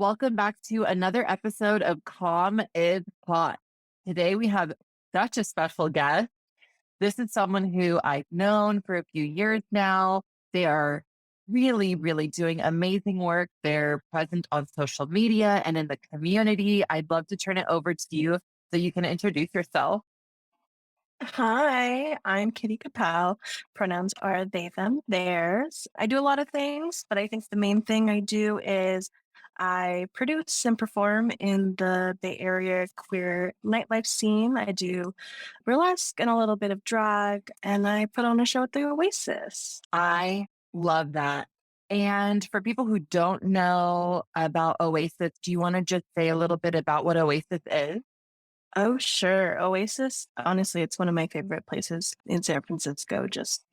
Welcome back to another episode of Comm is Hot. Today we have such a special guest. This is someone who I've known for a few years now. They are really doing amazing work. They're present on social media and in the community. I'd love to turn it over to you so you can introduce yourself. Hi, I'm Kitty KaPowww. Pronouns are they, them, theirs. I do a lot of things, but I think the main thing I do is I produce and perform in the Bay Area queer nightlife scene. I do burlesque and a little bit of drag, and I put on a show at the Oasis. I love that. And for people who don't know about Oasis, do you want to just say a little bit about what Oasis is? Oh, sure. Oasis, honestly, it's one of my favorite places in San Francisco, just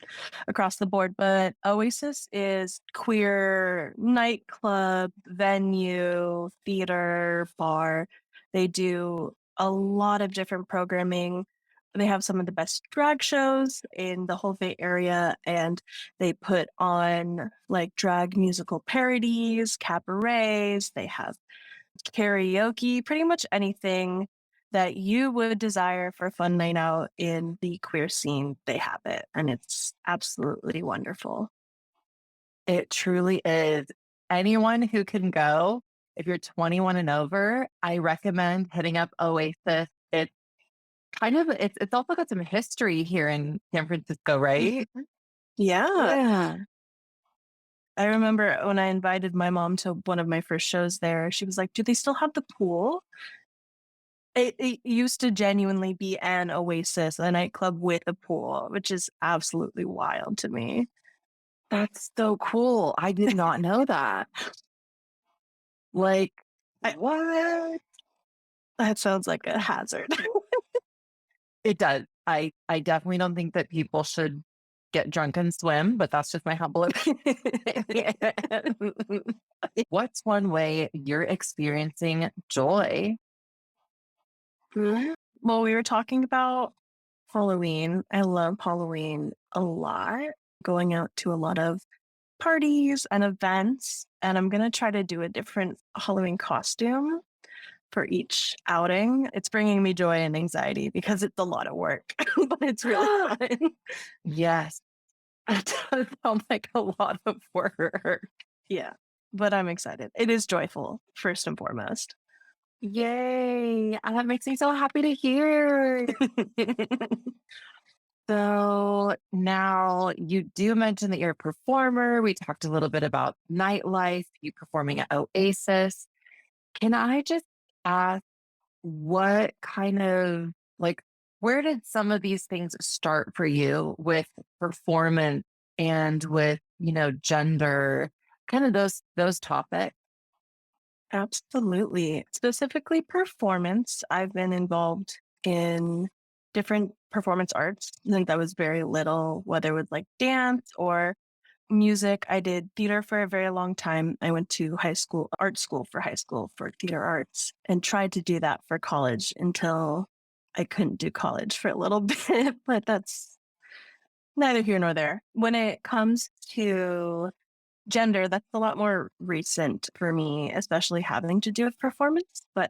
across the board. But Oasis is queer nightclub, venue, theater, bar. They do a lot of different programming. They have some of the best drag shows in the whole Bay Area, and they put on like drag musical parodies, cabarets. They have karaoke, pretty much anything that you would desire for a fun night out in the queer scene, they have it. And it's absolutely wonderful. It truly is. Anyone who can go, if you're 21 and over, I recommend hitting up Oasis. It's it's also got some history here in San Francisco, right? Mhm. Yeah. Yeah. I remember when I invited my mom to one of my first shows there, she was like, "Do they still have the pool?" It used to genuinely be an oasis, a nightclub with a pool, which is absolutely wild to me. That's so cool. I did not know that. Like, I, what? that sounds like a hazard. It does. I definitely don't think that people should get drunk and swim, but that's just my humble opinion. What's one way you're experiencing joy? Well, we were talking about Halloween. I love Halloween a lot, going out to a lot of parties and events. And I'm going to try to do a different Halloween costume for each outing. It's bringing me joy and anxiety because it's a lot of work, but it's really fun. Yes, that does sound like a lot of work. Yeah, but I'm excited. It is joyful, first and foremost. Yay. That makes me so happy to hear. So now you do mention that you're a performer. We talked a little bit about nightlife, you performing at Oasis. Can I just ask what kind of like where did some of these things start for you with performance and with, gender, kind of those topics? Absolutely. Specifically, performance. I've been involved in different performance arts since I was very little, whether it was like dance or music. I did theater for a very long time. I went to art school for theater arts, and tried to do that for college until I couldn't do college for a little bit, but that's neither here nor there. When it comes to gender, that's a lot more recent for me, especially having to do with performance. But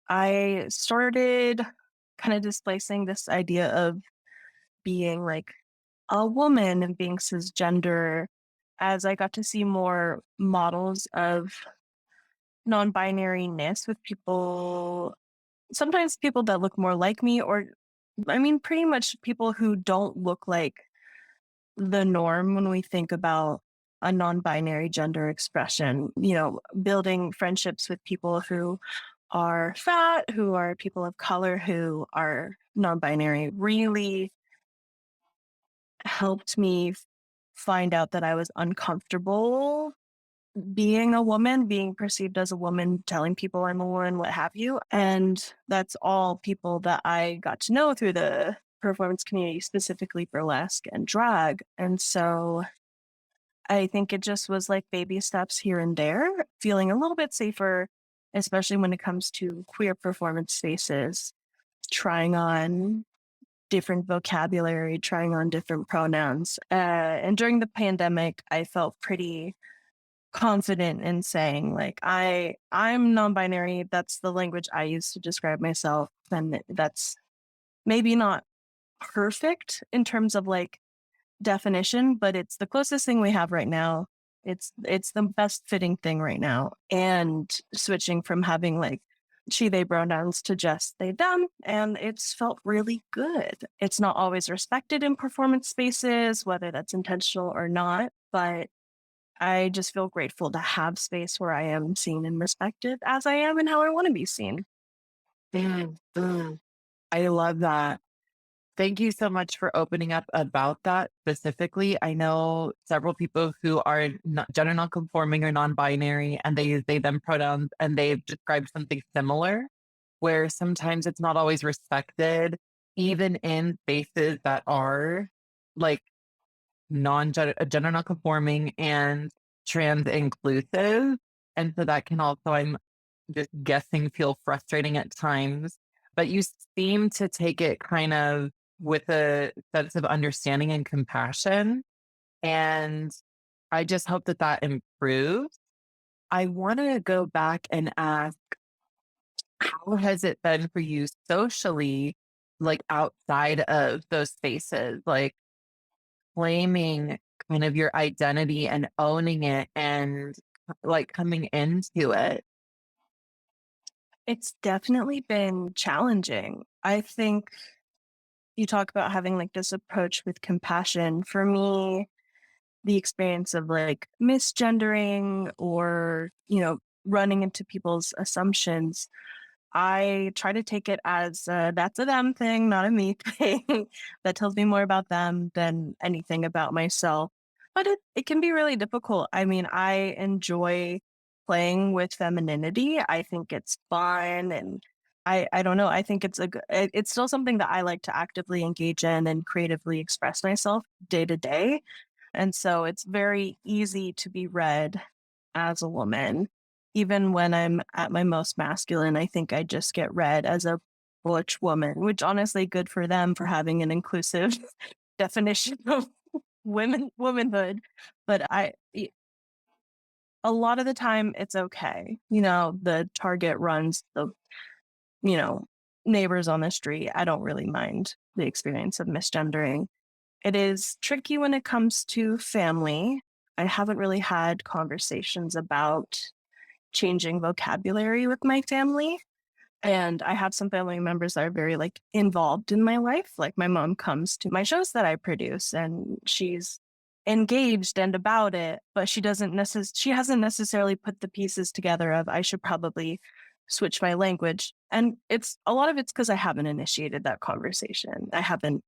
I started kind of displacing this idea of being like a woman and being cisgender as I got to see more models of non-binariness with people, sometimes people that look more like me, or I mean, pretty much people who don't look like the norm when we think about a non-binary gender expression, building friendships with people who are fat, who are people of color, who are non-binary really helped me find out that I was uncomfortable being a woman, being perceived as a woman, telling people I'm a woman, what have you. And that's all people that I got to know through the performance community, specifically burlesque and drag. And so I think it just was like baby steps here and there, feeling a little bit safer, especially when it comes to queer performance spaces, trying on different vocabulary, trying on different pronouns. And during the pandemic, I felt pretty confident in saying like I'm non-binary. That's the language I use to describe myself. And that's maybe not perfect in terms of like definition, but it's the closest thing we have right now. It's the best fitting thing right now. And switching from having like she they pronouns to just they them, and it's felt really good. It's not always respected in performance spaces, whether that's intentional or not, but I just feel grateful to have space where I am seen and respected as I am and how I want to be seen. Mm, mm. I love that. Thank you so much for opening up about that specifically. I know several people who are not, gender nonconforming or non-binary, and they use they them pronouns, and they've described something similar, where sometimes it's not always respected, even in spaces that are like gender nonconforming and trans inclusive. And so that can also, I'm just guessing, feel frustrating at times. But you seem to take it kind of with a sense of understanding and compassion. And I just hope that that improves. I want to go back and ask, how has it been for you socially, like outside of those spaces, like claiming kind of your identity and owning it and like coming into it? It's definitely been challenging. I think you talk about having like this approach with compassion. For me, the experience of like misgendering or, running into people's assumptions, I try to take it as that's a them thing, not a me thing. That tells me more about them than anything about myself. But it can be really difficult. I mean, I enjoy playing with femininity. I think it's fun, and I don't know. I think it's still something that I like to actively engage in and creatively express myself day to day. And so it's very easy to be read as a woman. Even when I'm at my most masculine, I think I just get read as a butch woman, which honestly good for them for having an inclusive definition of womanhood. But a lot of the time it's okay. The target runs the, you know, neighbors on the street. I don't really mind the experience of misgendering. It is tricky when it comes to family. I haven't really had conversations about changing vocabulary with my family. And I have some family members that are very like involved in my life. Like my mom comes to my shows that I produce and she's engaged and about it, but she hasn't necessarily put the pieces together of I should probably switch my language. And it's a lot of it's because I haven't initiated that conversation. I haven't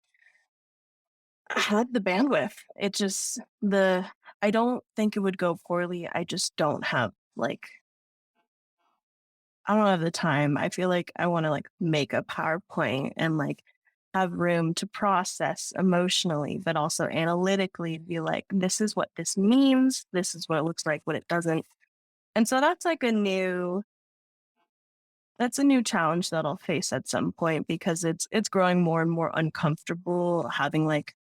had the bandwidth. It just the I don't think it would go poorly. I just don't have like I don't have the time. I feel like I wanna, like, make a PowerPoint and, like, have room to process emotionally, but also analytically be like, "This is what this means. This is what it looks like, what it doesn't." And so that's a new challenge that I'll face at some point because it's growing more and more uncomfortable having, like,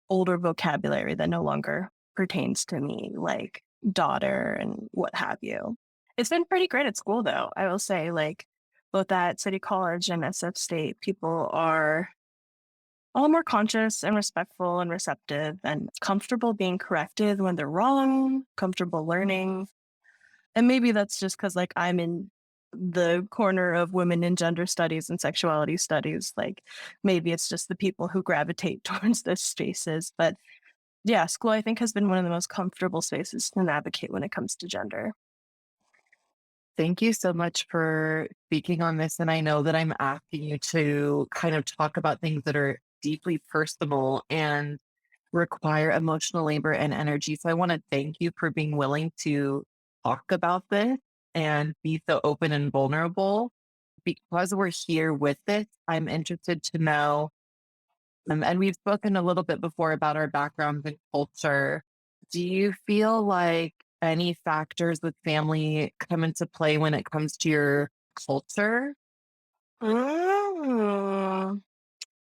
older vocabulary that no longer pertains to me, like daughter and what have you. It's been pretty great at school though. I will say, like, both at City College and SF State, people are all more conscious and respectful and receptive and comfortable being corrected when they're wrong, comfortable learning. And maybe that's just because like I'm in the corner of women in gender studies and sexuality studies. Like maybe it's just the people who gravitate towards those spaces. But yeah, school I think has been one of the most comfortable spaces to navigate when it comes to gender. Thank you so much for speaking on this. And I know that I'm asking you to kind of talk about things that are deeply personal and require emotional labor and energy. So I want to thank you for being willing to talk about this and be so open and vulnerable. Because we're here with this, I'm interested to know, and we've spoken a little bit before about our backgrounds and culture. Do you feel like any factors with family come into play when it comes to your culture? Mm.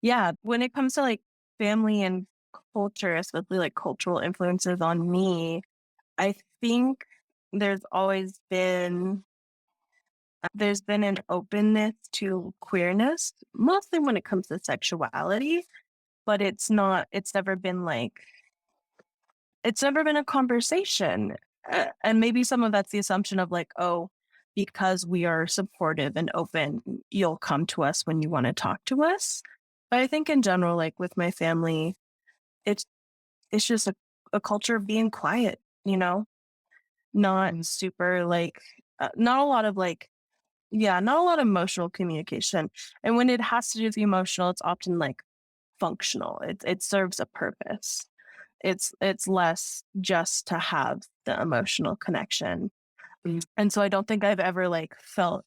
Yeah, when it comes to like family and culture, especially like cultural influences on me, I think there's always been there's been an openness to queerness, mostly when it comes to sexuality, but it's never been like it's never been a conversation. And maybe some of that's the assumption of like, oh, because we are supportive and open, you'll come to us when you want to talk to us. But I think in general, like with my family, it's it's just a culture of being quiet, not Mm, super like not a lot of like yeah, not a lot of emotional communication. And when it has to do with the emotional, it's often like functional. It serves a purpose. It's less just to have the emotional connection. mm, And so I don't think I've ever like felt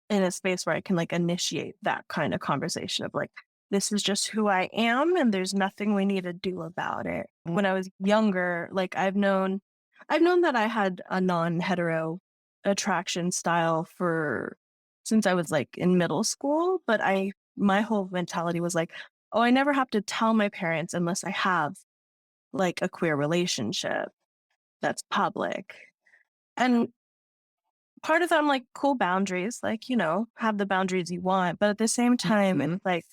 in a space where I can like initiate that kind of conversation of like, this is just who I am and there's nothing we need to do about it. mm, When I was younger, like I've known that I had a non-hetero attraction style for since I was like in middle school, but I my whole mentality was like, oh, I never have to tell my parents unless I have like a queer relationship that's public. And part of that, I'm like, cool boundaries, like, have the boundaries you want. But at the same time, it's mhm. like,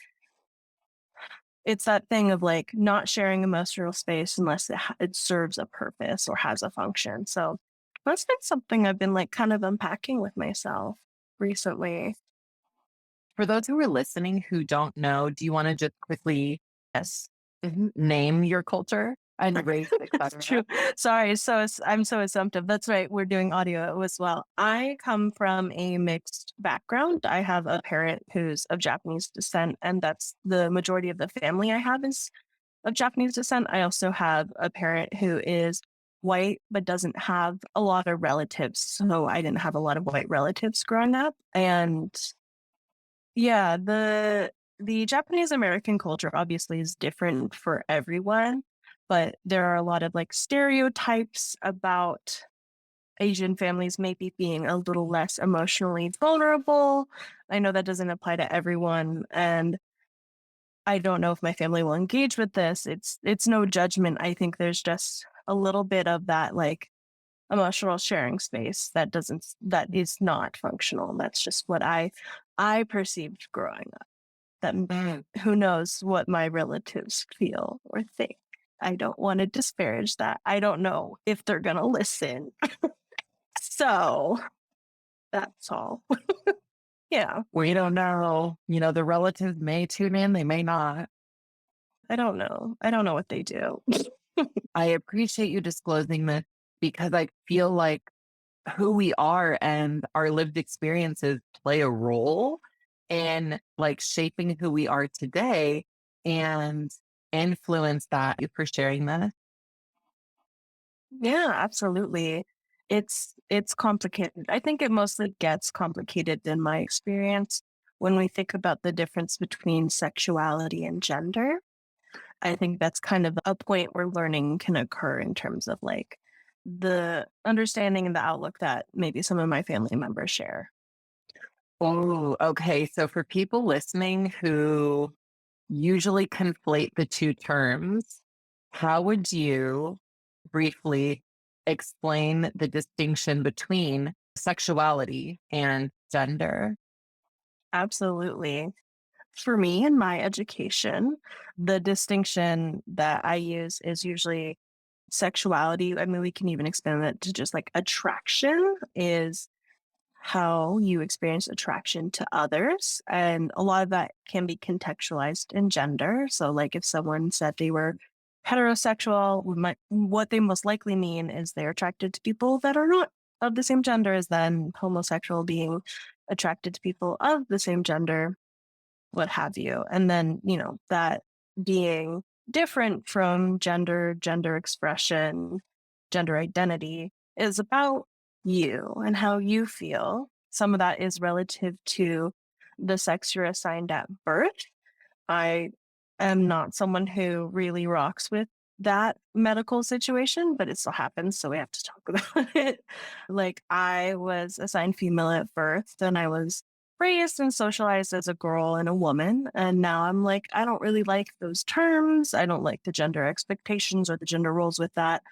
it's that thing of like not sharing emotional space unless it serves a purpose or has a function. So that's been something I've been like kind of unpacking with myself recently. For those who are listening who don't know, do you want to just quickly Yes. name your culture and race, That's true. etc.? Sorry. I'm so assumptive. That's right. We're doing audio as well. I come from a mixed background. I have a parent who's of Japanese descent, and that's the majority of the family I have is of Japanese descent. I also have a parent who is white, but doesn't have a lot of relatives. So I didn't have a lot of white relatives growing up. And yeah, the Japanese American culture obviously is different for everyone, but there are a lot of like stereotypes about Asian families maybe being a little less emotionally vulnerable. I know that doesn't apply to everyone, and I don't know if my family will engage with this. It's no judgment. I think there's just a little bit of that like emotional sharing space that is not functional. That's just what I perceived growing up. That Mm. who knows what my relatives feel or think. I don't want to disparage that. I don't know if they're going to listen. So, that's all. Yeah, We don't know. The relatives may tune in, they may not. I don't know. I don't know what they do. I appreciate you disclosing this because I feel like who we are and our lived experiences play a role in like shaping who we are today and influence that. Thank you for sharing that. Yeah, absolutely. It's complicated. I think it mostly gets complicated in my experience when we think about the difference between sexuality and gender. I think that's kind of a point where learning can occur in terms of like the understanding and the outlook that maybe some of my family members share. Oh, okay. So for people listening who usually conflate the two terms, how would you briefly explain the distinction between sexuality and gender? Absolutely. For me in my education, the distinction that I use is usually sexuality. I mean, we can even expand that to just like attraction is how you experience attraction to others. And a lot of that can be contextualized in gender. So, like if someone said they were heterosexual, what they most likely mean is they're attracted to people that are not of the same gender as them, homosexual being attracted to people of the same gender, what have you. And then, that being different from gender expression, gender identity is about you and how you feel. Some of that is relative to the sex you're assigned at birth. I am not someone who really rocks with that medical situation, but it still happens. So we have to talk about it. Like, I was assigned female at birth, and I was raised and socialized as a girl and a woman. And now I'm like, I don't really like those terms. I don't like the gender expectations or the gender roles with that.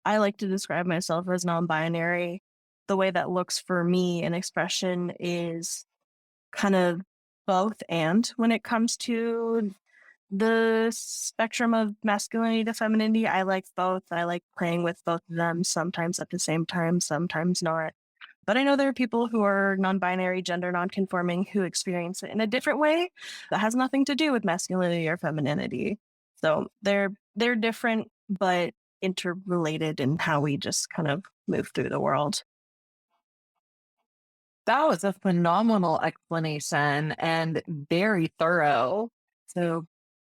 I like to describe myself as non-binary. The way that looks for me an expression is kind of both and when it comes to the spectrum of masculinity to femininity. I like both. I like playing with both of them, sometimes at the same time, sometimes not. But I know there are people who are non-binary, gender non-conforming, who experience it in a different way that has nothing to do with masculinity or femininity. So they're different, but interrelated in how we just kind of move through the world. That was a phenomenal explanation and very thorough. So,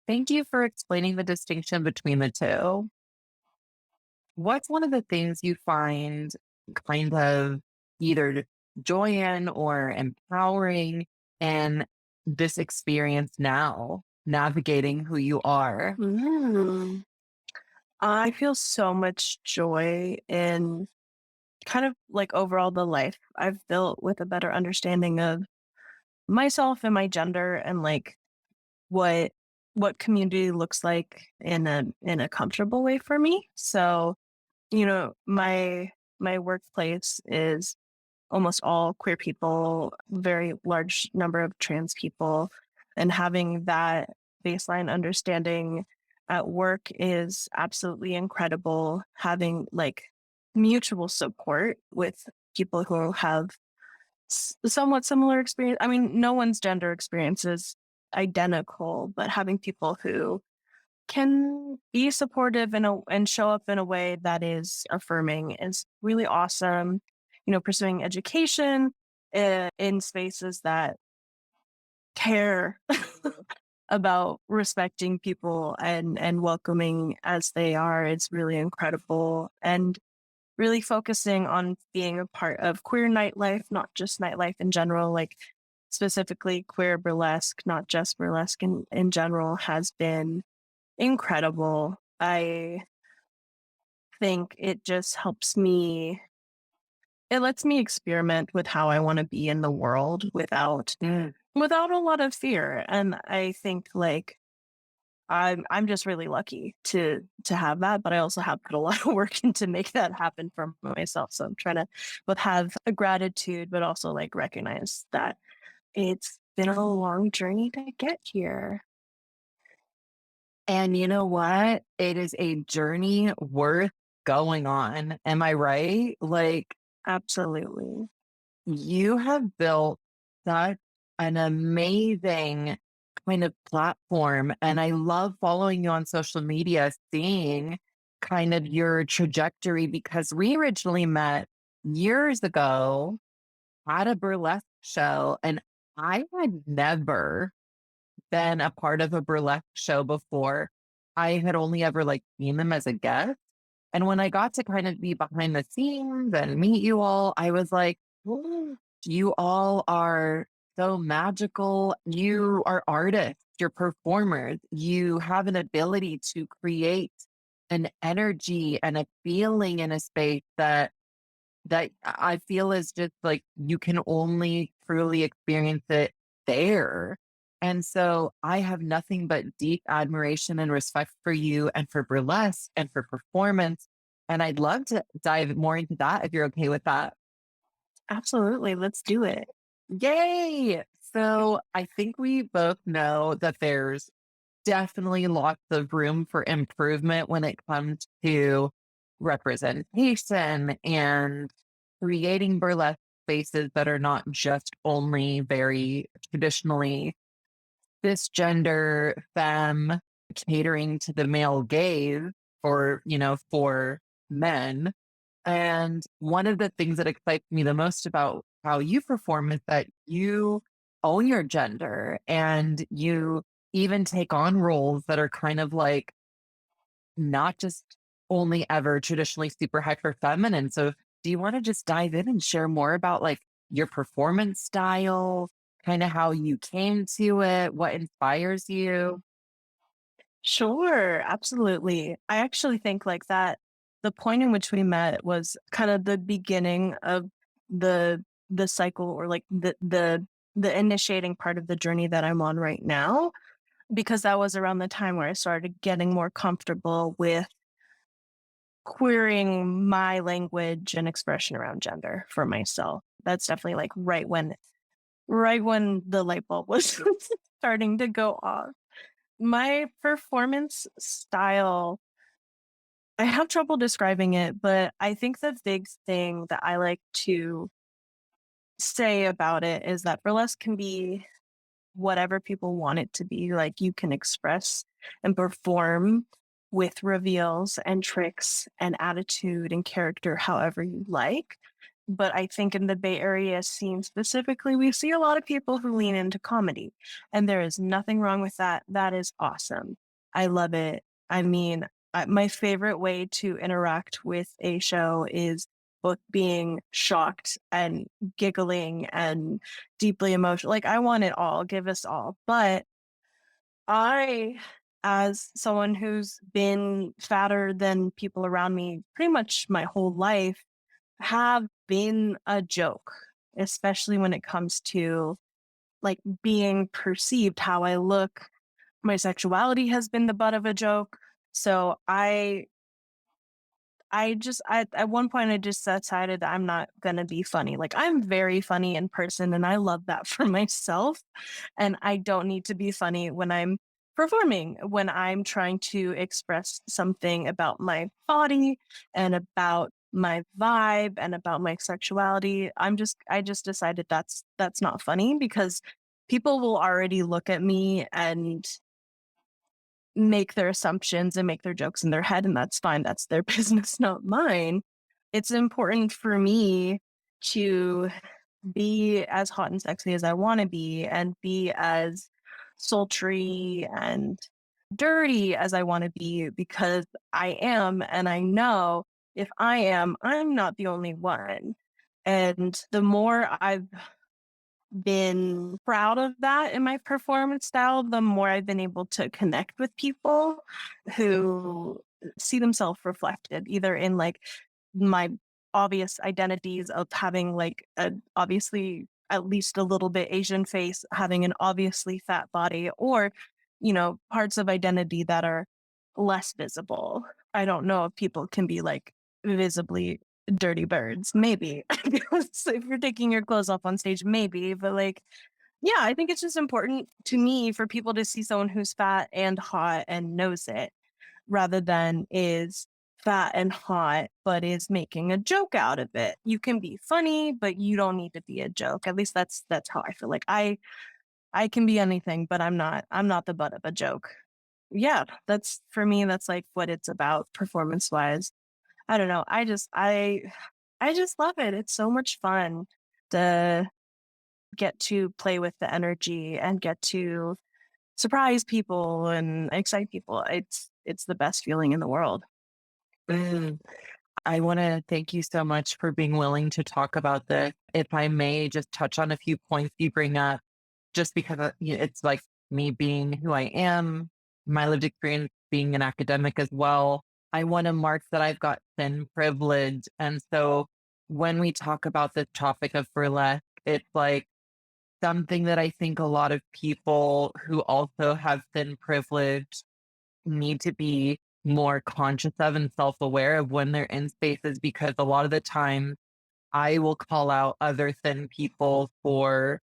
thank you for explaining the distinction between the two. What's one of the things you find kind of either joy in or empowering in this experience now, navigating who you are? Mm. I feel so much joy in kind of like overall the life I've built with a better understanding of myself and my gender and like what community looks like in a comfortable way for me. So, my workplace is almost all queer people, very large number of trans people, and having that baseline understanding at work is absolutely incredible. Having like mutual support with people who have somewhat similar experience. I mean, no one's gender experience is identical, but having people who can be supportive and show up in a way that is affirming is really awesome. Pursuing education in spaces that care about respecting people and welcoming as they are, it's really incredible. And really focusing on being a part of queer nightlife, not just nightlife in general, like specifically queer burlesque, not just burlesque in general, has been incredible. I think it just it lets me experiment with how I want to be in the world Mm. without a lot of fear. And I think like I'm just really lucky to have that, but I also have put a lot of work in to make that happen for myself. So I'm trying to both have a gratitude, but also like recognize that it's been a long journey to get here. And you know what? It is a journey worth going on. Am I right? Like, Absolutely. you have built such an amazing kind of platform. And I love following you on social media, seeing kind of your trajectory because we originally met years ago at a burlesque show. And I had never been a part of a burlesque show before. I had only ever like seen them as a guest. And when I got to kind of be behind the scenes and meet you all, I was like, "Ooh, you all are so magical. You are artists, you're performers. You have an ability to create an energy and a feeling in a space that I feel is just like you can only truly experience it there. And so I have nothing but deep admiration and respect for you and for burlesque and for performance. And I'd love to dive more into that if you're okay with that. Absolutely. Let's do it. Yay! So I think we both know that there's definitely lots of room for improvement when it comes to representation and creating burlesque spaces that are not just only very traditionally cisgender femme catering to the male gaze or, for men. And one of the things that excites me the most about how you perform is that you own your gender and you even take on roles that are kind of like not just only ever traditionally super hyper feminine. So, do you want to just dive in and share more about like your performance style, kind of how you came to it, what inspires you? Sure, absolutely. I actually think like that the point in which we met was kind of the beginning of the cycle or like the initiating part of the journey that I'm on right now because that was around the time where I started getting more comfortable with queering my language and expression around gender for myself. That's definitely like right when the light bulb was starting to go off. My performance style, I have trouble describing it, but I think the big thing that I like to say about it is that burlesque can be whatever people want it to be. Like you can express and perform with reveals and tricks and attitude and character however you like. But I think in the Bay Area scene specifically, we see a lot of people who lean into comedy, and there is nothing wrong with that. That is awesome. I love it. I mean, my favorite way to interact with a show is both being shocked and giggling and deeply emotional. Like, I want it all, give us all. But I, as someone who's been fatter than people around me pretty much my whole life, have been a joke, especially when it comes to like being perceived, how I look. My sexuality has been the butt of a joke. So at one point I just decided that I'm not gonna be funny. Like I'm very funny in person and I love that for myself. And I don't need to be funny when I'm performing, when I'm trying to express something about my body and about my vibe and about my sexuality. I just decided that's not funny because people will already look at me and make their assumptions and make their jokes in their head, and that's fine. That's their business, not mine. It's important for me to be as hot and sexy as I want to be and be as sultry and dirty as I want to be because I am, and I know if I am, I'm not the only one. And the more I've been proud of that in my performance style, the more I've been able to connect with people who see themselves reflected either in like my obvious identities of having like a obviously at least a little bit Asian face, having an obviously fat body, or, parts of identity that are less visible. I don't know if people can be like visibly dirty birds. Maybe. So if you're taking your clothes off on stage, maybe. But like, yeah, I think it's just important to me for people to see someone who's fat and hot and knows it rather than is fat and hot but is making a joke out of it. You can be funny, but you don't need to be a joke. At least that's how I feel. Like I can be anything, but I'm not the butt of a joke. Yeah, that's for me, that's like what it's about performance wise. I don't know. I just love it. It's so much fun to get to play with the energy and get to surprise people and excite people. It's the best feeling in the world. Mm. I want to thank you so much for being willing to talk about this. If I may just touch on a few points you bring up, just because it's like me being who I am, my lived experience being an academic as well. I want to mark that I've got thin privilege. And so when we talk about this topic of burlesque, it's like something that I think a lot of people who also have thin privilege need to be more conscious of and self aware of when they're in spaces, because a lot of the time I will call out other thin people for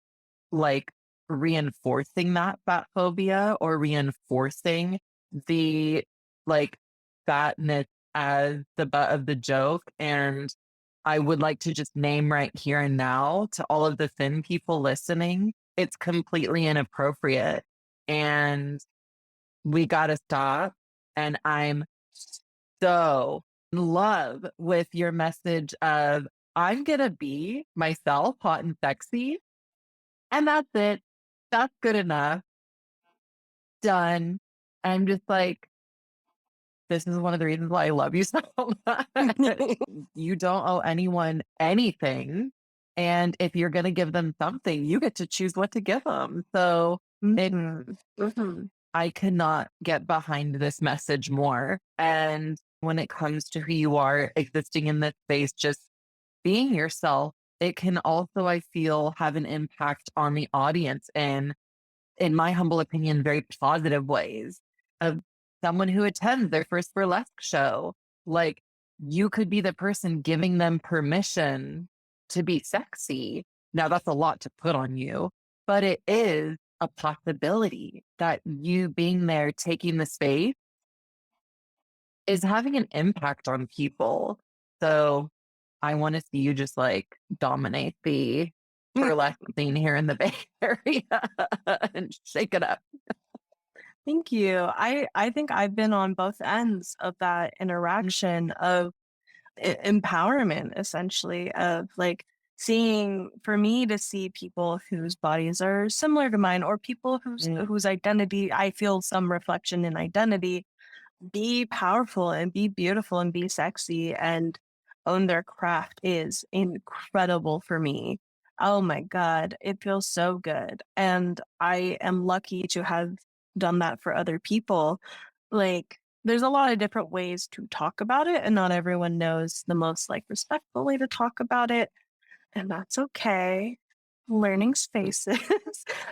like reinforcing that fat phobia or reinforcing the like fatness as the butt of the joke. And I would like to just name right here and now to all of the thin people listening, it's completely inappropriate. And we got to stop. And I'm so in love with your message of I'm going to be myself, hot and sexy, and that's it. That's good enough. Done. I'm just like, this is one of the reasons why I love you so much. You don't owe anyone anything. And if you're going to give them something, you get to choose what to give them. So it, Mhm. mhm, I cannot get behind this message more. And when it comes to who you are existing in this space, just being yourself, it can also, I feel, have an impact on the audience. And in my humble opinion, very positive ways of someone who attends their first burlesque show. Like you could be the person giving them permission to be sexy. Now, that's a lot to put on you, but it is a possibility that you being there, taking the space, is having an impact on people. So I want to see you just like dominate the burlesque scene here in the Bay Area and shake it up. Thank you. I think I've been on both ends of that interaction of empowerment, essentially, of like seeing, for me to see people whose bodies are similar to mine, or people Mm, whose identity I feel some reflection in identity, be powerful and be beautiful and be sexy and own their craft is incredible for me. Oh my God, it feels so good. And I am lucky to have done that for other people. Like, there's a lot of different ways to talk about it, and not everyone knows the most like respectful way to talk about it. And that's okay. Learning spaces.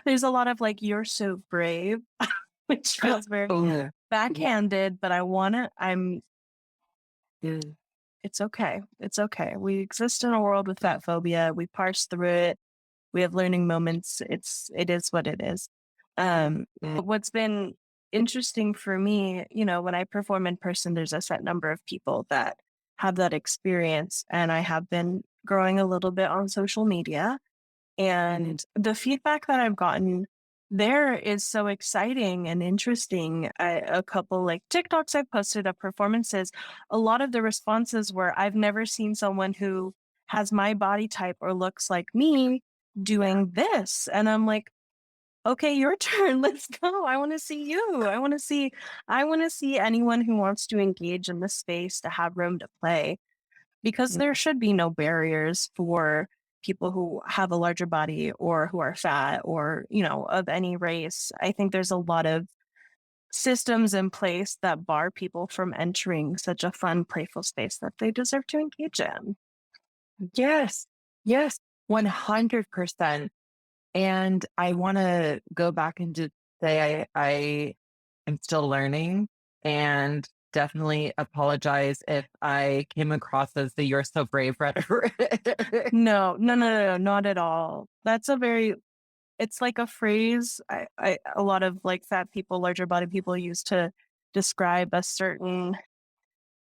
There's a lot of like, you're so brave, which feels very oh, yeah. backhanded, but I'm Mm, it's okay. It's okay. We exist in a world with fat phobia. We parse through it. We have learning moments. It is what it is. mm, But what's been interesting for me, you know, when I perform in person, there's a set number of people that have that experience. And I have been growing a little bit on social media. mm. And the feedback that I've gotten there is so exciting and interesting. A couple like TikToks I've posted of performances, a lot of the responses were, I've never seen someone who has my body type or looks like me doing this. And I'm like, okay, your turn. Let's go. I want to see you. I want to see anyone who wants to engage in this space to have room to play, because there should be no barriers for people who have a larger body or who are fat or, you know, of any race. I think there's a lot of systems in place that bar people from entering such a fun, playful space that they deserve to engage in. Yes, yes, 100%. And I want to go back and just say I am still learning and definitely apologize if I came across as the "you're so brave" rhetoric. No, no, no, no, no, not at all. That's a very, it's like a phrase a lot of like fat people, larger body people use to describe a certain,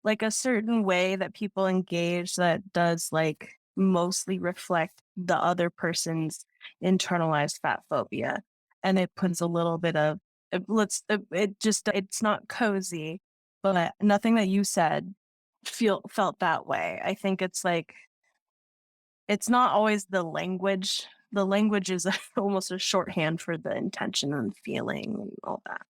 like a certain way that people engage that does like mostly reflect the other person's internalized fat phobia. And it puts a little bit of it just, it's not cozy, but nothing that you said felt that way. I think it's like, it's not always the language. The language is almost a shorthand for the intention and feeling and all that.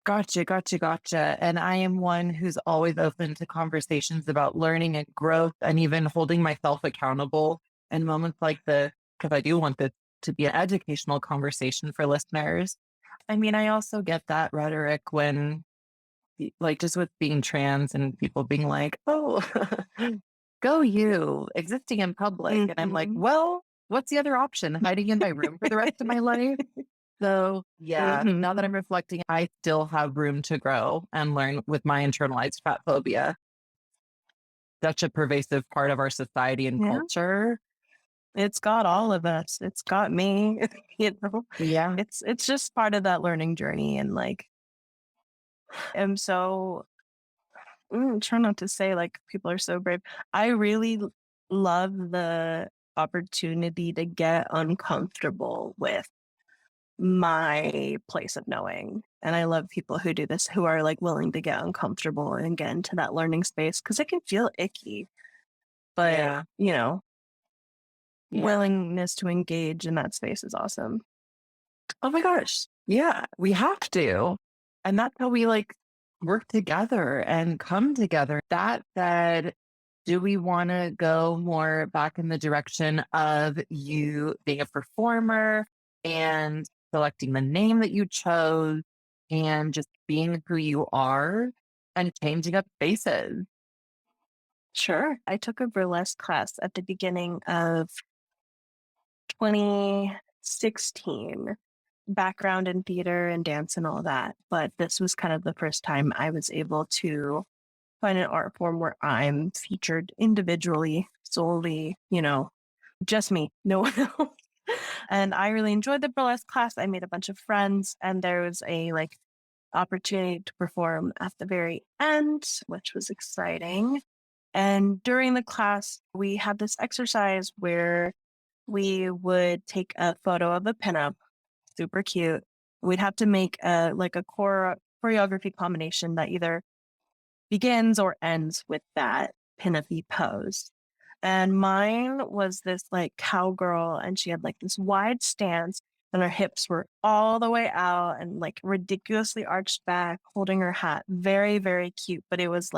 Gotcha, gotcha, gotcha. And I am one who's always open to conversations about learning and growth and even holding myself accountable in moments like this, because I do want this to be an educational conversation for listeners. I mean, I also get that rhetoric when, like, just with being trans and people being like, oh, go you, existing in public. And I'm like, Mhm. well, what's the other option? Hiding in my room for the rest of my life? So, yeah, now that I'm Mhm. reflecting, I still have room to grow and learn with my internalized fat phobia. Such a pervasive part of our society and Yeah. culture. It's got all of us. It's got me, you know? Yeah. It's just part of that learning journey, and, like, am so try not to say, like, people are so brave. I really love the opportunity to get uncomfortable with my place of knowing, and I love people who do this, who are, like, willing to get uncomfortable and get into that learning space because it can feel icky, but, Yeah. you know, Yeah. willingness to engage in that space is awesome. Oh my gosh. Yeah. We have to. And that's how we like work together and come together. That said, do we want to go more back in the direction of you being a performer and selecting the name that you chose and just being who you are and changing up faces? Sure. I took a burlesque class at the beginning of 2016, background in theater and dance and all that. But this was kind of the first time I was able to find an art form where I'm featured individually, solely, just me, no one else. And I really enjoyed the burlesque class. I made a bunch of friends, and there was a opportunity to perform at the very end, which was exciting. And during the class, we had this exercise where we would take a photo of a pinup, super cute. We'd have to make a choreography combination that either begins or ends with that pinup-y pose. And mine was this cowgirl, and she had this wide stance, and her hips were all the way out and ridiculously arched back, holding her hat. Very, very cute, but it was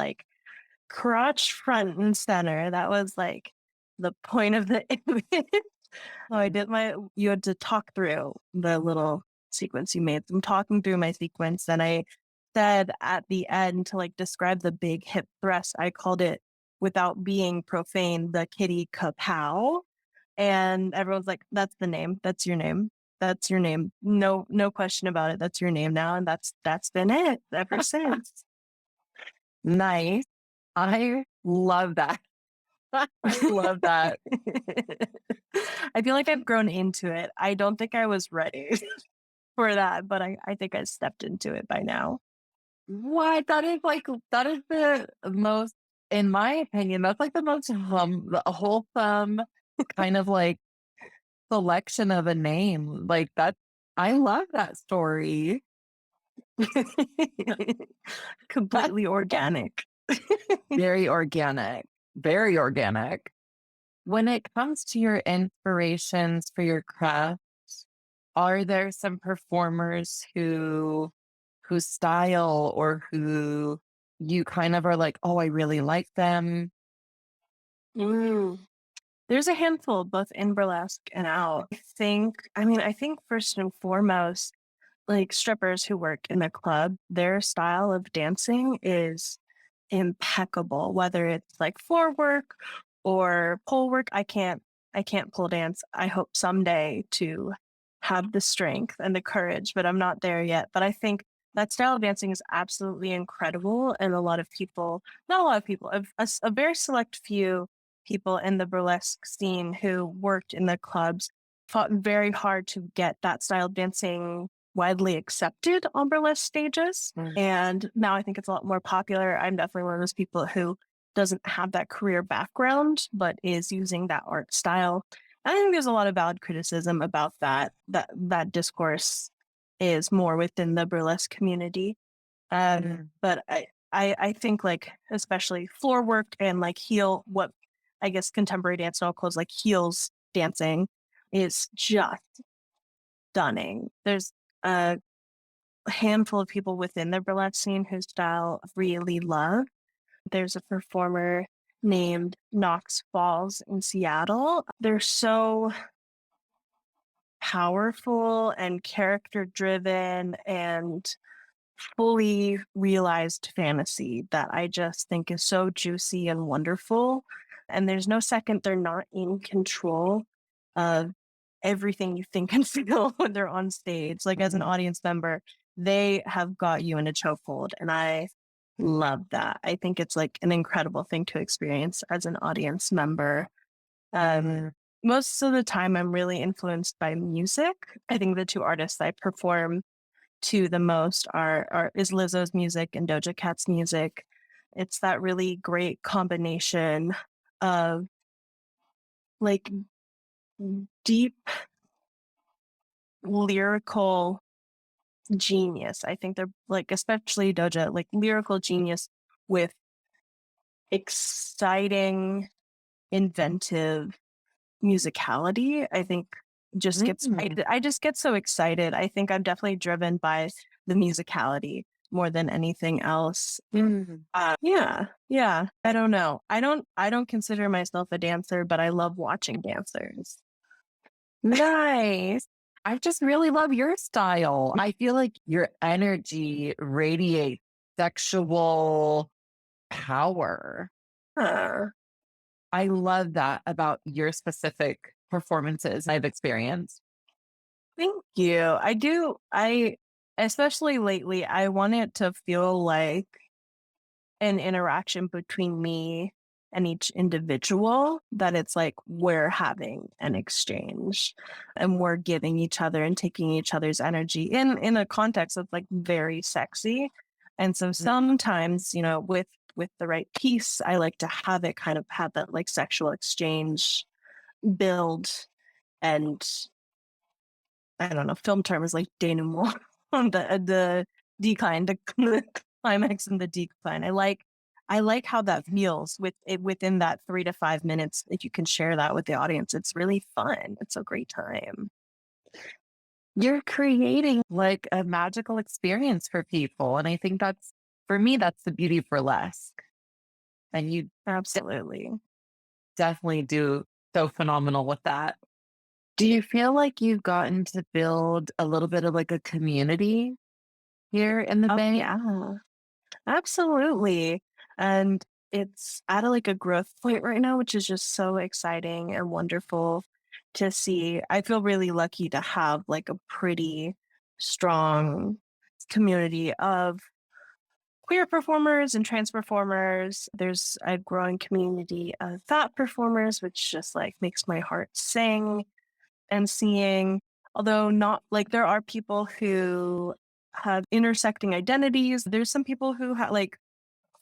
crotch front and center. That was the point of the image. So you had to talk through the little sequence you made. I'm talking through my sequence, and I said at the end to describe the big hip thrust, I called it, without being profane, the kitty KaPowww. And everyone's like, that's the name. That's your name. That's your name. No, no question about it. That's your name now. And that's been it ever since. Nice. I love that. I love that. I feel like I've grown into it. I don't think I was ready for that, but I think I stepped into it by now. What? That is the most, in my opinion, that's the most wholesome kind of selection of a name. That, I love that story. That's Completely organic. very organic. Very organic. When it comes to your inspirations for your craft, are there some performers whose style or who you kind of are like, "Oh, I really like them." Mm. There's a handful, both in burlesque and out. I think first and foremost, strippers who work in the club, their style of dancing is impeccable, whether it's floor work or pole work. I can't pole dance. I hope someday to have the strength and the courage, but I'm not there yet. But I think that style of dancing is absolutely incredible, and a lot of people, not a lot of people, a very select few people in the burlesque scene who worked in the clubs fought very hard to get that style of dancing widely accepted on burlesque stages. Mm. And now I think it's a lot more popular. I'm definitely one of those people who doesn't have that career background, but is using that art style. I think there's a lot of valid criticism about that. That discourse is more within the burlesque community. But I think especially floor work and what I guess contemporary dance now calls heels dancing is just stunning. There's a handful of people within the burlesque scene whose style I really love. There's a performer named Knox Falls in Seattle. They're so powerful and character driven and fully realized fantasy that I just think is so juicy and wonderful. And there's no second they're not in control of everything you think and feel when they're on stage. As an audience member, they have got you in a chokehold. And I love that. I think it's an incredible thing to experience as an audience member. Um, Most of the time, I'm really influenced by music. I think the two artists I perform to the most is Lizzo's music and Doja Cat's music. It's that really great combination of like deep lyrical genius. I think they're especially Doja, lyrical genius with exciting, inventive musicality. I think I just get so excited. I think I'm definitely driven by the musicality more than anything else. Yeah. I don't know. I don't consider myself a dancer, but I love watching dancers. Nice. I just really love your style. I feel like your energy radiates sexual power. Huh. I love that about your specific performances I've experienced. Thank you. I do. Especially lately, I want it to feel like an interaction between me and each individual, that it's like we're having an exchange and we're giving each other and taking each other's energy in a context that's like very sexy. And so Mm. sometimes, with the right piece, I like to have it kind of have that like sexual exchange build, and I don't know, film term is like denouement, the decline, the climax and the decline. I like how that feels with it within that 3 to 5 minutes. If you can share that with the audience, it's really fun. It's a great time. You're creating like a magical experience for people. And I think that's, for me, that's the beauty of burlesque. And you Absolutely. definitely do so phenomenal with that. Do you feel like you've gotten to build a little bit of like a community here in the Oh Bay? yeah. Absolutely. And it's at like a growth point right now, which is just so exciting and wonderful to see. I feel really lucky to have like a pretty strong community of queer performers and trans performers. There's a growing community of fat performers, which just like makes my heart sing. And seeing, although not like there are people who have intersecting identities, there's some people who like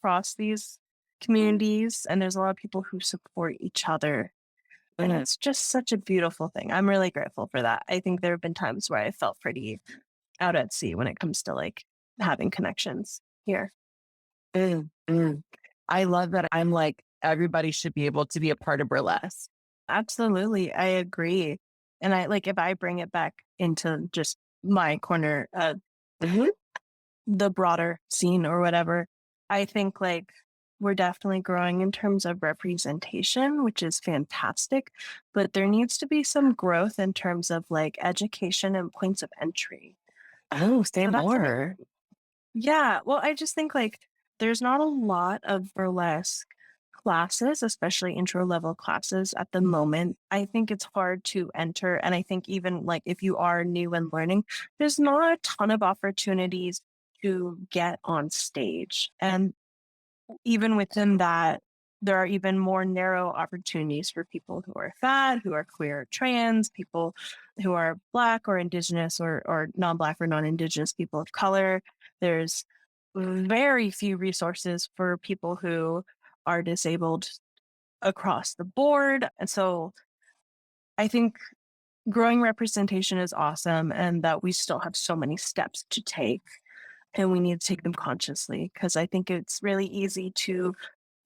cross these communities, and there's a lot of people who support each other. And Mm, it's just such a beautiful thing. I'm really grateful for that. I think there have been times where I felt pretty out at sea when it comes to like having connections here. mm. I love that. I'm like, everybody should be able to be a part of burlesque. Absolutely. I agree. And I like if I bring it back into just my corner, Mhm. the broader scene or whatever, I think like we're definitely growing in terms of representation, which is fantastic. But there needs to be some growth in terms of like education and points of entry. Oh, say So that's like, more. yeah, well, I just think like there's not a lot of burlesque classes, especially intro level classes at the moment. I think it's hard to enter. And I think even like if you are new and learning, there's not a ton of opportunities to get on stage. And even within that, there are even more narrow opportunities for people who are fat, who are queer, or trans, people who are Black or Indigenous or non Black or non Indigenous people of color. There's very few resources for people who are disabled across the board. And so I think growing representation is awesome, and that we still have so many steps to take, and we need to take them consciously because I think it's really easy to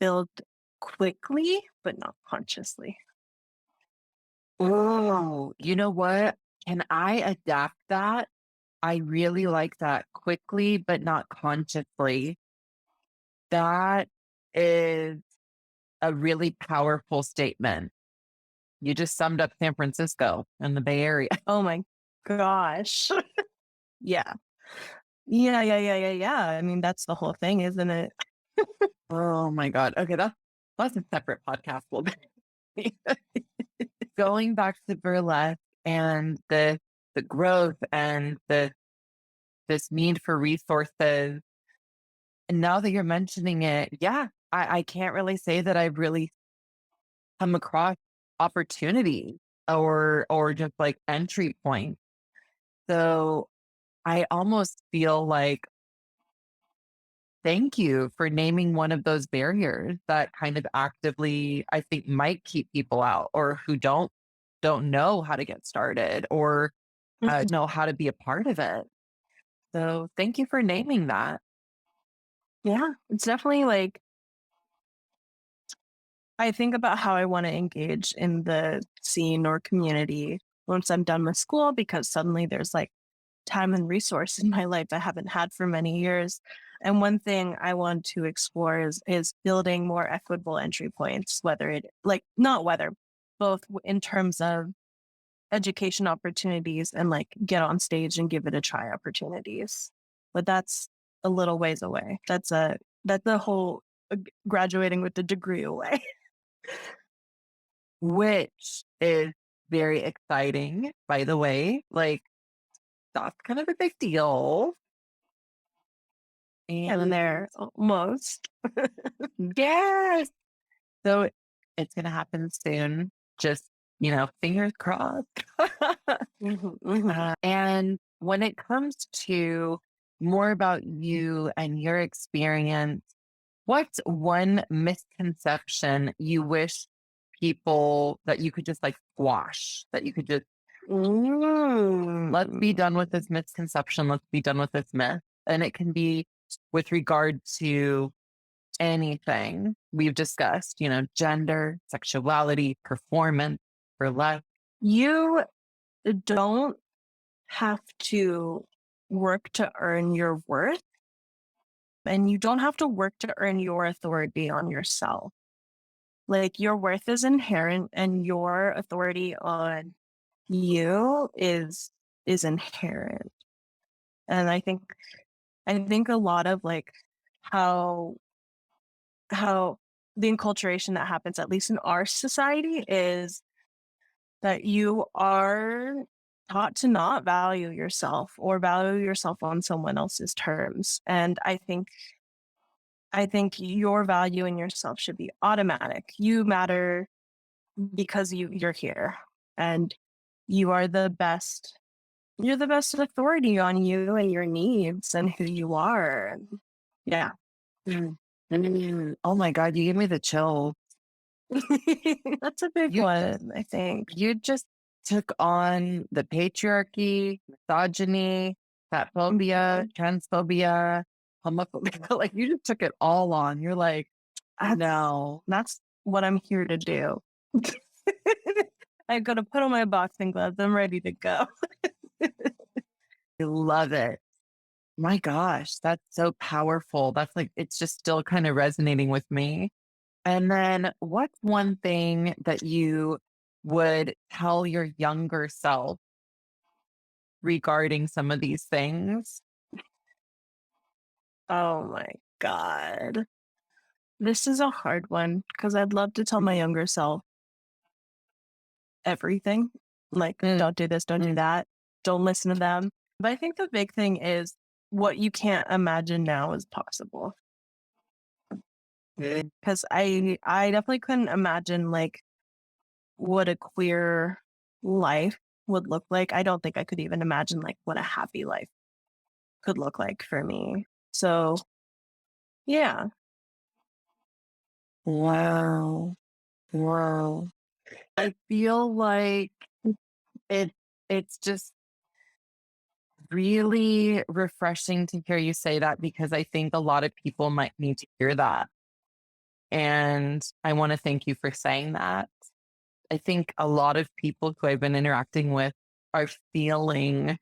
build quickly, but not consciously. Oh, you know what? Can I adapt that? I really like that quickly, but not consciously. That is a really powerful statement. You just summed up San Francisco and the Bay Area. Oh my gosh. Yeah. Yeah, yeah, yeah, yeah, yeah. I mean, that's the whole thing, isn't it? Oh my God. Okay, that's a separate podcast. We'll be going back to burlesque and the growth and this need for resources. And now that you're mentioning it, yeah, I can't really say that I've really come across opportunities or just like entry points. So I almost feel like thank you for naming one of those barriers that kind of actively I think might keep people out or who don't know how to get started or Mhm. know how to be a part of it. So thank you for naming that. Yeah, it's definitely like I think about how I want to engage in the scene or community once I'm done with school because suddenly there's like time and resource in my life I haven't had for many years. And one thing I want to explore is building more equitable entry points, whether it like not whether, both in terms of education opportunities and like get on stage and give it a try opportunities. But that's a little ways away. That's the whole graduating with the degree away. Which is very exciting, by the way. Like, that's kind of a big deal. Getting And there almost. yes. So it's going to happen soon. Just, fingers crossed. Mhm, mhm. And when it comes to more about you and your experience, what's one misconception you wish people that you could just like squash, that you could just, let's be Mm. done with this misconception, let's be done with this myth? And it can be with regard to anything we've discussed, gender, sexuality, performance, burlesque. You don't have to work to earn your worth, and you don't have to work to earn your authority on yourself. Like your worth is inherent and your authority on you is inherent. And I think a lot of like how how the enculturation that happens, at least in our society, is that you are taught to not value yourself or value yourself on someone else's terms. And I think your value in yourself should be automatic. You matter because you're here and you are the best. You're the best authority on you and your needs and who you are. Yeah. Mm. Oh my God, you gave me the chill. That's a big You one, I think. you just took on the patriarchy, misogyny, fat phobia, Mhm. transphobia, homophobia. Like you just took it all on. You're like, That's no, that's what I'm here to do. I gotta put on my boxing gloves. I'm ready to go. I love it. My gosh, that's so powerful. That's like, it's just still kind of resonating with me. And then what's one thing that you would tell your younger self regarding some of these things? Oh my God. This is a hard one because I'd love to tell my younger self everything. Like, Mm, don't do this, don't do mm, that, don't listen to them. But I think the big thing is what you can't imagine now is possible. mm. Because I definitely couldn't imagine like what a queer life would look like. I don't think I could even imagine like what a happy life could look like for me. So yeah. Wow. Wow. I feel like it it's just really refreshing to hear you say that because I think a lot of people might need to hear that. And I want to thank you for saying that. I think a lot of people who I've been interacting with are feeling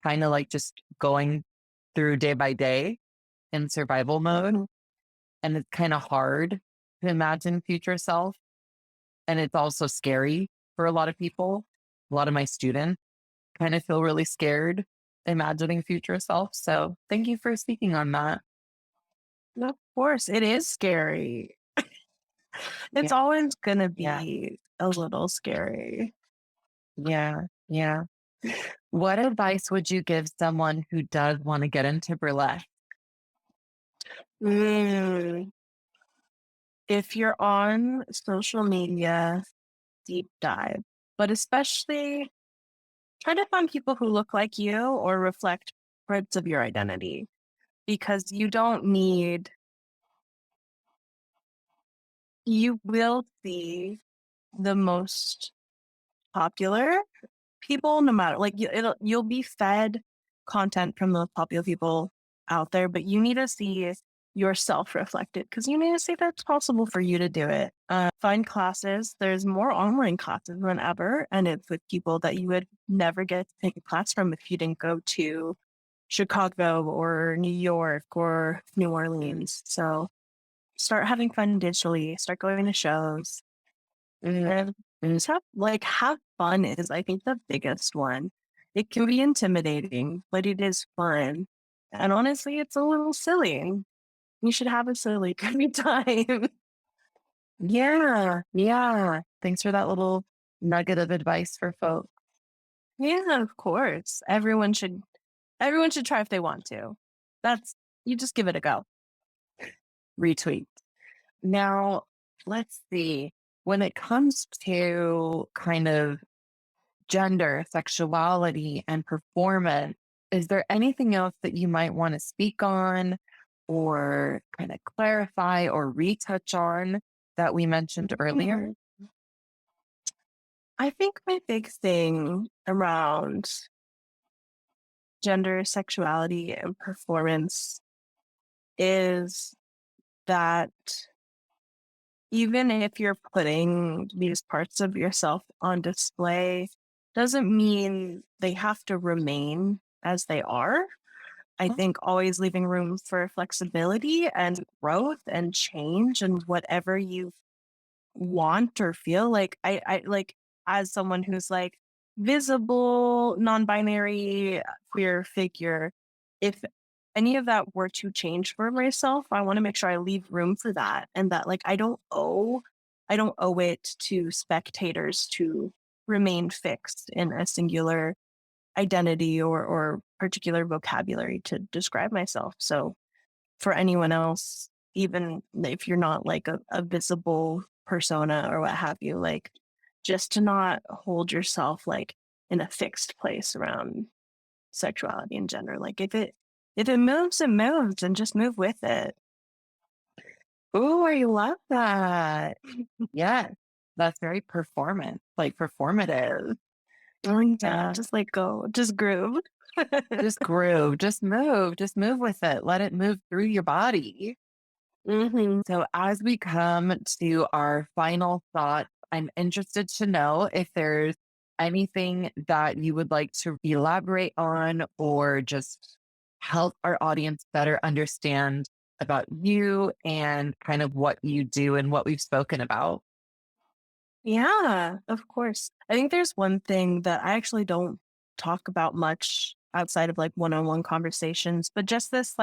kind of like just going through day by day in survival mode. Mhm. And it's kind of hard to imagine future self. And it's also scary for a lot of people. A lot of my students kind of feel really scared imagining future self. So thank you for speaking on that. Of course, it is scary. It's Yeah. always gonna Yeah. be a little scary. Yeah. Yeah. What advice would you give someone who does want to get into burlesque? Mm. If you're on social media, deep dive, but especially try to find people who look like you or reflect parts of your identity because you will see the most popular people no matter like you'll be fed content from the popular people out there, but you need to see yourself reflected because you need to see if that's possible for you to do it. Find classes. There's more online classes than ever, and it's with people that you would never get to take a class from if you didn't go to Chicago or New York or New Orleans. So start having fun digitally, start going to shows, Mm, and mm. just have fun is I think the biggest one. It can be intimidating, but it is fun. And honestly, it's a little silly. You should have a silly good time. Yeah. Yeah. Thanks for that little nugget of advice for folks. Yeah, of course. Everyone should try if they want to. That's you just give it a go. Retweet. Now, let's see. When it comes to kind of gender, sexuality, and performance, is there anything else that you might want to speak on or kind of clarify or retouch on that we mentioned earlier? Mhm. I think my big thing around gender, sexuality, and performance is that even if you're putting these parts of yourself on display, doesn't mean they have to remain as they are. I think always leaving room for flexibility and growth and change and whatever you want or feel like I like as someone who's like visible, non-binary, queer figure, if any of that were to change for myself, I want to make sure I leave room for that and that like I don't owe it to spectators to remain fixed in a singular identity or particular vocabulary to describe myself. So for anyone else, even if you're not like a visible persona or what have you, like just to not hold yourself like in a fixed place around sexuality and gender. Like if it moves, it moves and just move with it. Oh, I love that. Yes, that's very performance, like performative. Oh yeah, Uh, just like go, just groove. just groove, just move with it. Let it move through your body. hmm So, as we come to our final thoughts, I'm interested to know if there's anything that you would like to elaborate on or just help our audience better understand about you and kind of what you do and what we've spoken about. Yeah, of course. I think there's one thing that I actually don't talk about much outside of like one-on-one conversations, but just this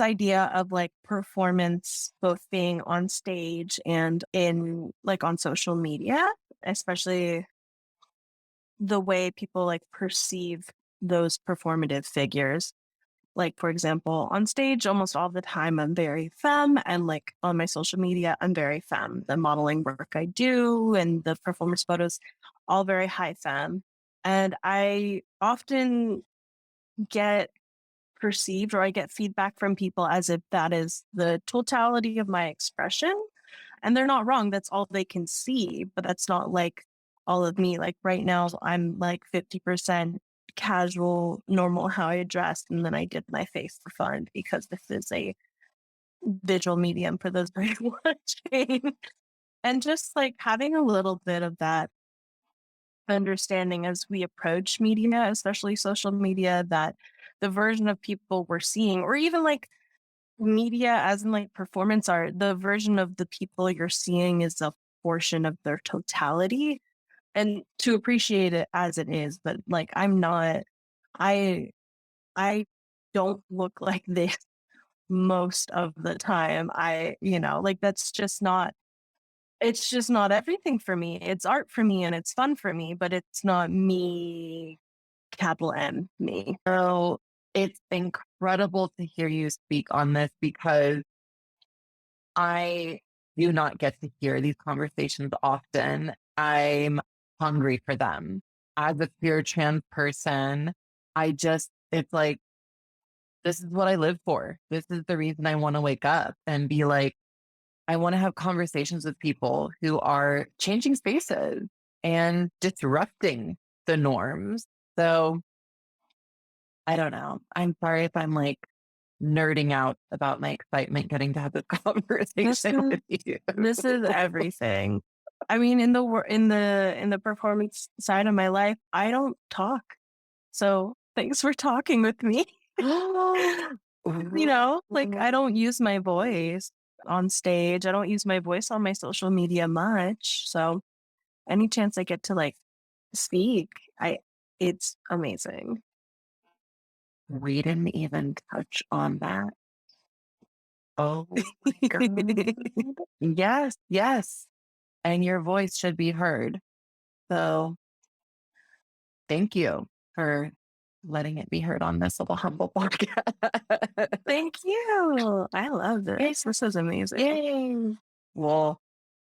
idea of like performance both being on stage and in like on social media, especially the way people like perceive those performative figures. Like, for example, on stage, almost all the time, I'm very femme, and like on my social media, I'm very femme. The modeling work I do and the performance photos, all very high femme. And I often get perceived or I get feedback from people as if that is the totality of my expression. And they're not wrong. That's all they can see, but that's not like all of me. Like right now, I'm like 50% casual, normal, how I dress. And then I did my face for fun because this is a visual medium for those who are watching. And just like having a little bit of that understanding as we approach media, especially social media, that the version of people we're seeing, or even like media as in like performance art, the version of the people you're seeing is a portion of their totality and to appreciate it as it is. But like I I don't look like this most of the time. Like that's just not it's just not everything for me. It's art for me and it's fun for me, but it's not me, capital M, me. So, it's incredible to hear you speak on this because I do not get to hear these conversations often. I'm hungry for them. As a queer trans person, it's like, this is what I live for. This is the reason I want to wake up and be like, I want to have conversations with people who are changing spaces and disrupting the norms. So I don't know. I'm sorry if I'm like nerding out about my excitement getting to have this This conversation is with you. this is everything. I mean, in the performance side of my life, I don't talk. So thanks for talking with me. Like I don't use my voice on stage. I don't use my voice on my social media much. So any chance I get to like speak, I it's amazing. We didn't even touch on that. Oh my God. Yes, yes. And your voice should be heard. So thank you for letting it be heard on this little humble podcast. Thank you. I love this. This is amazing. Yay. Well,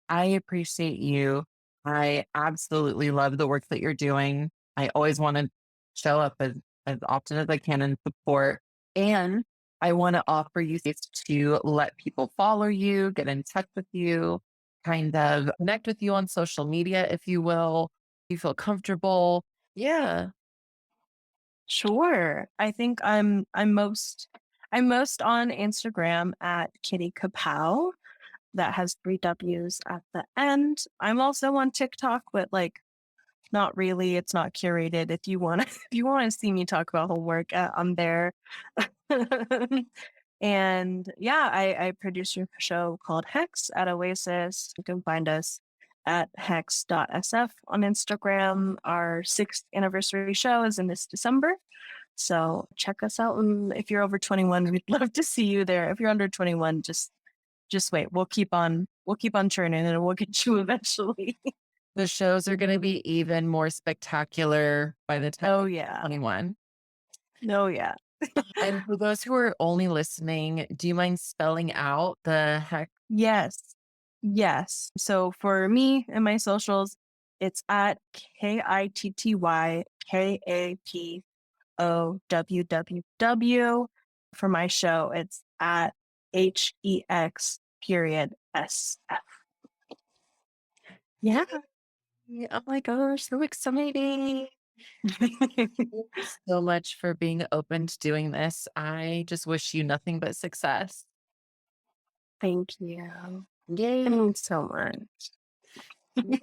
I appreciate you. I absolutely love the work that you're doing. I always want to show up as often as I can and support. And I want to offer you space to let people follow you, get in touch with you, kind of connect with you on social media, if you will. You feel comfortable. Yeah. Sure. I think I'm most on Instagram at Kitty KaPowww. That has three W's at the end. I'm also on TikTok, but like not really. It's not curated. If you want to, if you want to see me talk about homework, I'm there. And yeah, I produce a show called Hex at Oasis. You can find us at hex.sf on Instagram. Our sixth anniversary show is in this December. So check us out. And if you're over 21, we'd love to see you there. If you're under 21, just wait. We'll keep on churning and we'll get you eventually. The shows are going to be even more spectacular by the time Oh you're yeah. 21. Oh yeah. And for those who are only listening, do you mind spelling out the heck? Yes. Yes. So for me and my socials, it's at KITTYKAPOWWW. For my show, it's at HEX period SF. Yeah. Oh my gosh, so exciting. Thank you so much for being open to doing this. I just wish you nothing but success. Thank you. It Yay. means so much. Yay.